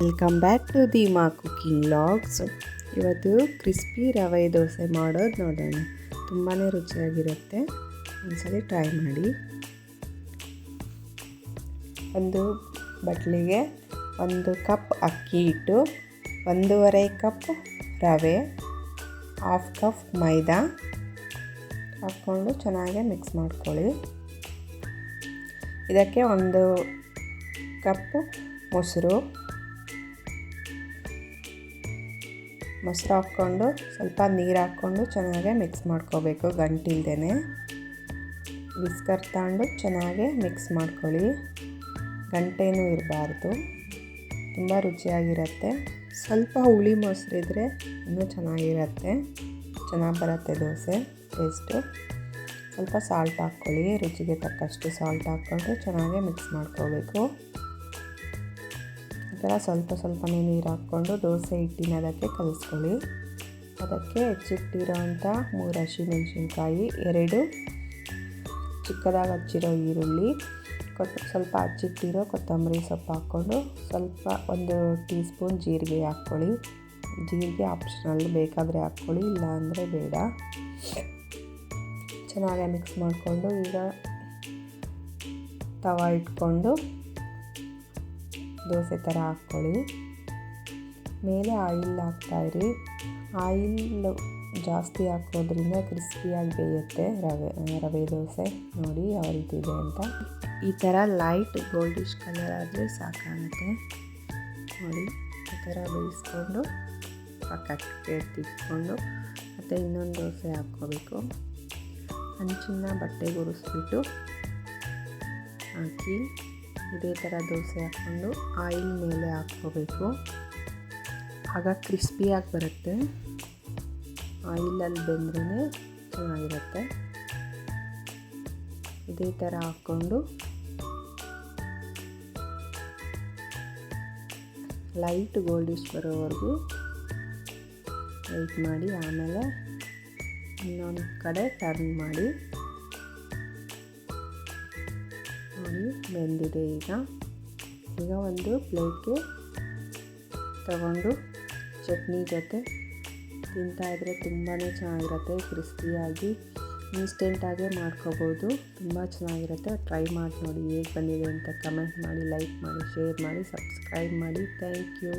Welcome back to Deema cooking vlogs. ಇವತ್ತು crispy ರವೆ ದೋಸೆ ಮಾಡೋದು ನೋಡೋಣ. ತುಂಬಾ ರುಚಿಯಾಗಿರುತ್ತೆ, ಒಂದ್ಸಲಿ ಟ್ರೈ ಮಾಡಿ. ಒಂದು ಬಟ್ಲಿಗೆ 1 ಕಪ್ ಅಕ್ಕಿ ಹಿಟ್ಟು, 1.5 ಕಪ್ ರವೆ, 1/2 ಕಪ್ ಮೈದಾ ಹಾಕ್ಕೊಂಡು ಚೆನ್ನಾಗಿ ಮಿಕ್ಸ್ ಮಾಡ್ಕೊಳ್ಳಿ. ಇದಕ್ಕೆ 1 ಕಪ್ ಮೊಸರು ಹಾಕ್ಕೊಂಡು ಸ್ವಲ್ಪ ನೀರು ಹಾಕ್ಕೊಂಡು ಚೆನ್ನಾಗಿ ಮಿಕ್ಸ್ ಮಾಡ್ಕೋಬೇಕು. ಗಂಟಿಲ್ದೇ ವಿಸ್ಕರ್ ತಗೊಂಡು ಚೆನ್ನಾಗಿ ಮಿಕ್ಸ್ ಮಾಡ್ಕೊಳ್ಳಿ. ಗಂಟೇನೂ ಇರಬಾರ್ದು, ತುಂಬ ರುಚಿಯಾಗಿರುತ್ತೆ. ಸ್ವಲ್ಪ ಹುಳಿ ಮೊಸರಿದ್ರೆ ಇನ್ನೂ ಚೆನ್ನಾಗಿರುತ್ತೆ, ಚೆನ್ನಾಗಿ ಬರುತ್ತೆ ದೋಸೆ ಟೇಸ್ಟು. ಸ್ವಲ್ಪ ಸಾಲ್ಟ್ ಹಾಕ್ಕೊಳ್ಳಿ, ರುಚಿಗೆ ತಕ್ಕಷ್ಟು ಸಾಲ್ಟ್ ಹಾಕ್ಕೊಂಡು ಚೆನ್ನಾಗಿ ಮಿಕ್ಸ್ ಮಾಡ್ಕೋಬೇಕು. ಈ ಥರ ಸ್ವಲ್ಪನೇ ನೀರು ಹಾಕ್ಕೊಂಡು ದೋಸೆ ಹಿಟ್ಟಿನ ಅದಕ್ಕೆ ಕಲಿಸ್ಕೊಳ್ಳಿ. ಅದಕ್ಕೆ ಹೆಚ್ಚಿಟ್ಟಿರೋಂಥ 3 ಹಸಿಮೆಣಸಿನ್ಕಾಯಿ, 2 ಚಿಕ್ಕದಾಗಿ ಹಚ್ಚಿರೋ ಈರುಳ್ಳಿ, ಸ್ವಲ್ಪ ಹಚ್ಚಿಟ್ಟಿರೋ ಕೊತ್ತಂಬರಿ ಸೊಪ್ಪು ಹಾಕ್ಕೊಂಡು ಸ್ವಲ್ಪ 1 ಟೀ ಸ್ಪೂನ್ ಜೀರಿಗೆ ಹಾಕ್ಕೊಳ್ಳಿ. ಜೀರಿಗೆ ಆಪ್ಷನಲ್, ಬೇಕಾದರೆ ಹಾಕ್ಕೊಳ್ಳಿ, ಇಲ್ಲ ಅಂದರೆ ಬೇಡ. ಚೆನ್ನಾಗಿ ಮಿಕ್ಸ್ ಮಾಡಿಕೊಂಡು ಈಗ ತವ ಇಟ್ಕೊಂಡು ದೋಸೆ ಥರ ಹಾಕ್ಕೊಳ್ಳಿ. ಮೇಲೆ ಆಯಿಲ್ ಹಾಕ್ತಾಯಿರಿ. ಆಯಿಲ್ ಜಾಸ್ತಿ ಹಾಕೋದ್ರಿಂದ ಕ್ರಿಸ್ಪಿಯಾಗಿ ಬೇಯುತ್ತೆ ರವೆ ದೋಸೆ. ನೋಡಿ ಯಾವ ರೀತಿ ಇದೆ ಅಂತ. ಈ ಥರ ಲೈಟ್ ಗೋಲ್ಡಿಶ್ ಕಲರ್ ಆದರೆ ಸಾಕಾಗುತ್ತೆ. ನೋಡಿ ಈ ಥರ ಬೇಯಿಸ್ಕೊಂಡು ಪಕ್ಕಕ್ಕೆ ಎತ್ತಿಟ್ಕೊಂಡು ಮತ್ತು ಇನ್ನೊಂದು ದೋಸೆ ಹಾಕ್ಕೋಬೇಕು. ಹಂಚನ್ನ ಬಟ್ಟೆಗೆ ಉರಿಸ್ಬಿಟ್ಟು ಹಾಕಿ ಇದೇ ಥರ ದೋಸೆ ಹಾಕ್ಕೊಂಡು ಆಯಿಲ್ ಮೇಲೆ ಹಾಕ್ಕೋಬೇಕು. ಆಗ ಕ್ರಿಸ್ಪಿಯಾಗಿ ಬರುತ್ತೆ. ಆಯಿಲಲ್ಲಿ ಬೆಂದ್ರೇ ಚೆನ್ನಾಗಿರುತ್ತೆ. ಇದೇ ಥರ ಹಾಕ್ಕೊಂಡು ಲೈಟ್ ಗೋಲ್ಡಿಶ್ ಬರೋವರೆಗೂ ವೆಯ್ಟ್ ಮಾಡಿ. ಆಮೇಲೆ ಇನ್ನೊಂದು ಕಡೆ ಟರ್ನ್ ಮಾಡಿ. ನೋಡಿ ಬೆಂದಿದೆ. ಈಗ ಒಂದು ಪ್ಲೇಟ್ಗೆ ತಗೊಂಡು ಚಟ್ನಿ ಜೊತೆ ತಿಂತಾಯಿದ್ರೆ ತುಂಬಾ ಚೆನ್ನಾಗಿರುತ್ತೆ. ಕ್ರಿಸ್ಪಿಯಾಗಿ ಇನ್ಸ್ಟೆಂಟಾಗೇ ಮಾಡ್ಕೋಬೋದು. ತುಂಬ ಚೆನ್ನಾಗಿರುತ್ತೆ. ಟ್ರೈ ಮಾಡಿ ನೋಡಿ ಹೇಗೆ ಬಂದಿದೆ ಅಂತ ಕಮೆಂಟ್ ಮಾಡಿ, ಲೈಕ್ ಮಾಡಿ, ಶೇರ್ ಮಾಡಿ, ಸಬ್ಸ್ಕ್ರೈಬ್ ಮಾಡಿ. Thank you.